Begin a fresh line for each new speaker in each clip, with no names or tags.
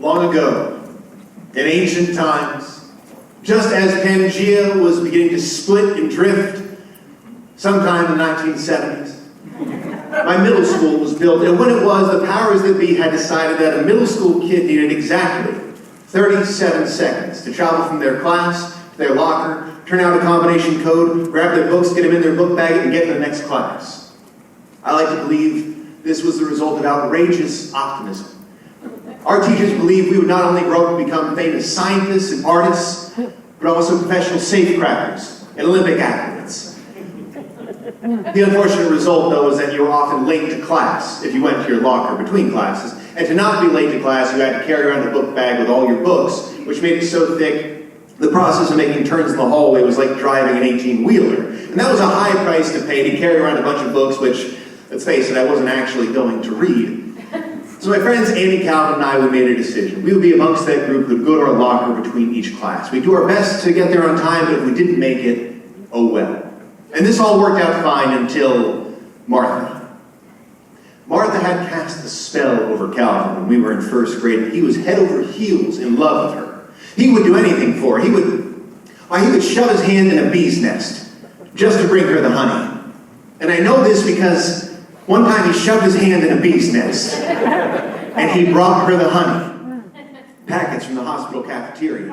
Long ago, in ancient times, just as Pangea was beginning to split and drift, sometime in the 1970s, my middle school was built, and when it was, the powers that be had decided that a middle school kid needed exactly 37 seconds to travel from their class to their locker, turn out a combination code, grab their books, get them in their book bag, and get to the next class. I like to believe this was the result of outrageous optimism. Our teachers believed we would not only grow up and become famous scientists and artists, but also professional safecrackers and Olympic athletes. The unfortunate result, though, is that you were often late to class if you went to your locker between classes. And to not be late to class, you had to carry around a book bag with all your books, which made it so thick, the process of making turns in the hallway was like driving an 18-wheeler. And that was a high price to pay to carry around a bunch of books, which, let's face it, I wasn't actually going to read. So my friends Andy, Calvin, and I, we made a decision. We would be amongst that group who would go to our locker between each class. We'd do our best to get there on time, but if we didn't make it, oh well. And this all worked out fine until Martha. Martha had cast a spell over Calvin when we were in first grade, and he was head over heels in love with her. He would do anything for her. He would shove his hand in a bee's nest just to bring her the honey. And I know this because one time he shoved his hand in a bee's nest, and he brought her the honey. Packets from the hospital cafeteria.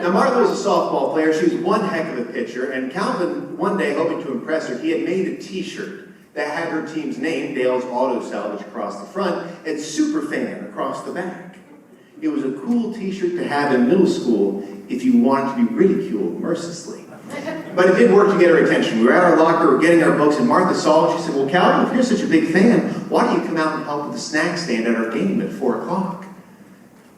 Now, Martha was a softball player. She was one heck of a pitcher, and Calvin, one day, hoping to impress her, he had made a t-shirt that had her team's name, Dale's Auto Salvage, across the front, and Superfan across the back. It was a cool t-shirt to have in middle school if you wanted to be ridiculed mercilessly. But it did work to get her attention. We were at our locker, we were getting our books, and Martha saw it. She said, "Well, Calvin, if you're such a big fan, why don't you come out and help with the snack stand at our game at 4 o'clock?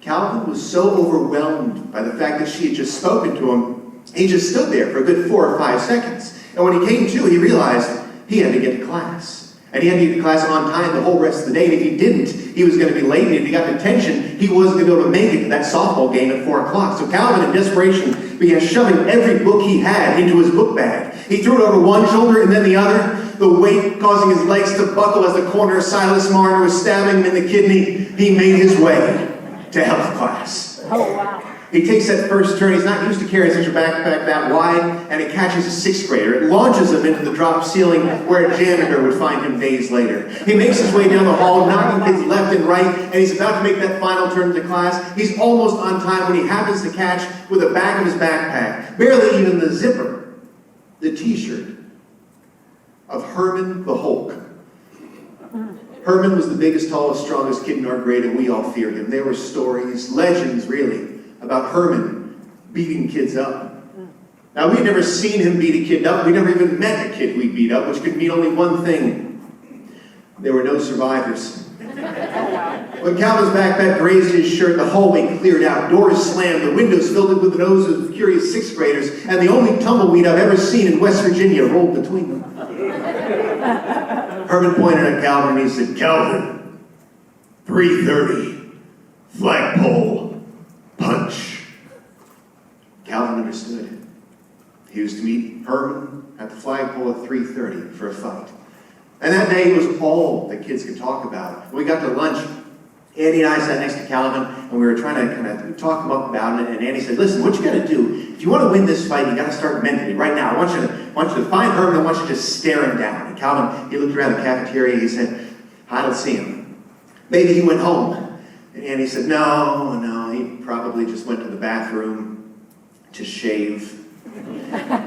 Calvin was so overwhelmed by the fact that she had just spoken to him, he just stood there for a good 4 or 5 seconds. And when he came to, he realized he had to get to class. And he had to get to class on time the whole rest of the day. And if he didn't, he was going to be late. And if he got detention, he wasn't going to be able to make it to that softball game at 4 o'clock. So Calvin, in desperation, began shoving every book he had into his book bag. He threw it over one shoulder and then the other, the weight causing his legs to buckle as the corner of Silas Marner was stabbing him in the kidney. He made his way to health class.
Oh, wow.
He takes that first turn. He's not used to carrying such a backpack that wide, and it catches a 6th grader. It launches him into the drop ceiling where a janitor would find him days later. He makes his way down the hall, knocking kids left and right, and he's about to make that final turn to class. He's almost on time when he happens to catch, with the back of his backpack, barely even the zipper, the t-shirt of Herman the Hulk. Herman was the biggest, tallest, strongest kid in our grade, and we all feared him. There were stories, legends really, about Herman beating kids up. Now, we'd never seen him beat a kid up. We never even met a kid we beat up, which could mean only one thing. There were no survivors. When Calvin's backpack grazed his shirt, the hallway cleared out, doors slammed, the windows filled with the noses of curious 6th graders, and the only tumbleweed I've ever seen in West Virginia rolled between them. Herman pointed at Calvin and he said, "Calvin, 3:30, flagpole, punch." Calvin understood. He was to meet Herman at the flagpole at 3:30 for a fight. And that day was all the kids could talk about. When we got to lunch, Andy and I sat next to Calvin, and we were trying to kind of talk him up about it. And Andy said, "Listen, what you got to do, if you want to win this fight, you got to start mentally right now. I want you to find Herman. I want you to stare him down." And Calvin, he looked around the cafeteria. He said, "I don't see him. Maybe he went home." And Andy said, No, he probably just went to the bathroom to shave."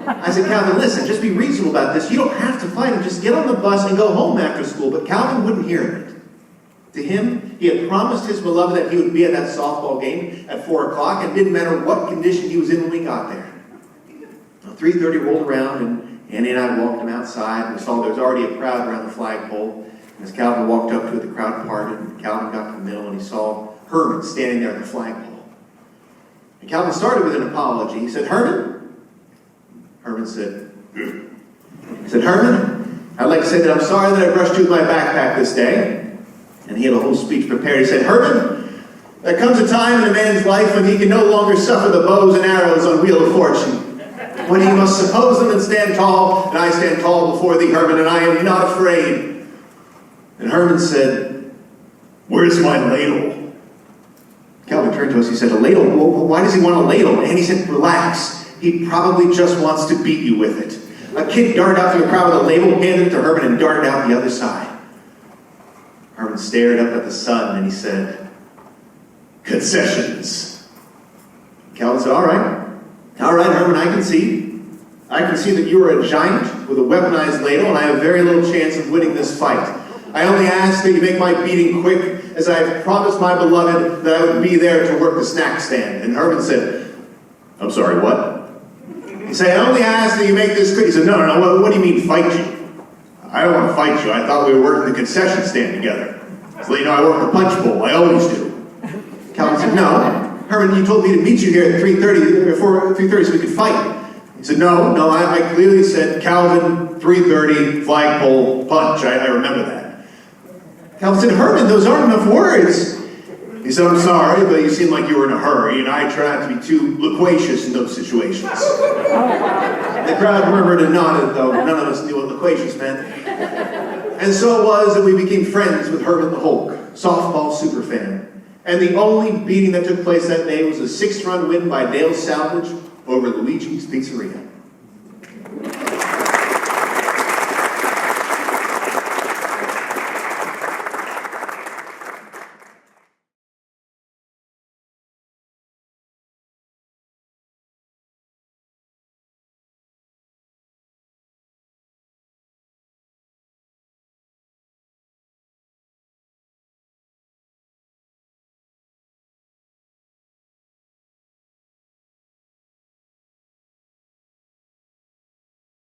I said, "Calvin, listen, just be reasonable about this. You don't have to fight him. Just get on the bus and go home after school." But Calvin wouldn't hear of it. To him, he had promised his beloved that he would be at that softball game at 4 o'clock, and it didn't matter what condition he was in when we got there. Well, 3:30 rolled around, and Andy and I walked him outside, and we saw there was already a crowd around the flagpole. And as Calvin walked up to it, the crowd parted, and Calvin got to the middle, and he saw Herman standing there at the flagpole. And Calvin started with an apology. He said, "Herman?" Herman said, "Herman, I'd like to say that I'm sorry that I brushed you with my backpack this day." And he had a whole speech prepared. He said, "Herman, there comes a time in a man's life when he can no longer suffer the bows and arrows on Wheel of Fortune. When he must suppose them and stand tall, and I stand tall before thee, Herman, and I am not afraid." And Herman said, "Where's my ladle?" turned to us, he said, a ladle? Well, why does he want a ladle? And he said, relax. He probably just wants to beat you with it. A kid darted out through the crowd with a ladle, handed it to Herman, and darted out the other side. Herman stared up at the sun, and he said, concessions. Calvin said, all right, Herman, I can see that you are a giant with a weaponized ladle, and I have very little chance of winning this fight. I only ask that you make my beating quick, as I have promised my beloved that I would be there to work the snack stand. And Herman said, I'm sorry, what? He said, I only ask that you make this quick. He said, no, what do you mean fight you? I don't want to fight you. I thought we were working the concession stand together. So you know, I work the punch bowl. I always do. Calvin said, no. Herman, you told me to meet you here at 3:30, before 3:30 so we could fight. He said, no, I clearly said, Calvin, 3:30, flagpole, punch. I remember that. Calvin said, Herman, those aren't enough words. He said, I'm sorry, but you seem like you were in a hurry, and I try not to be too loquacious in those situations. The crowd murmured and nodded, though none of us knew what loquacious meant. And so it was that we became friends with Herman the Hulk, softball superfan. And the only beating that took place that day was a 6-run win by Dale Salvage over Luigi's Pizzeria.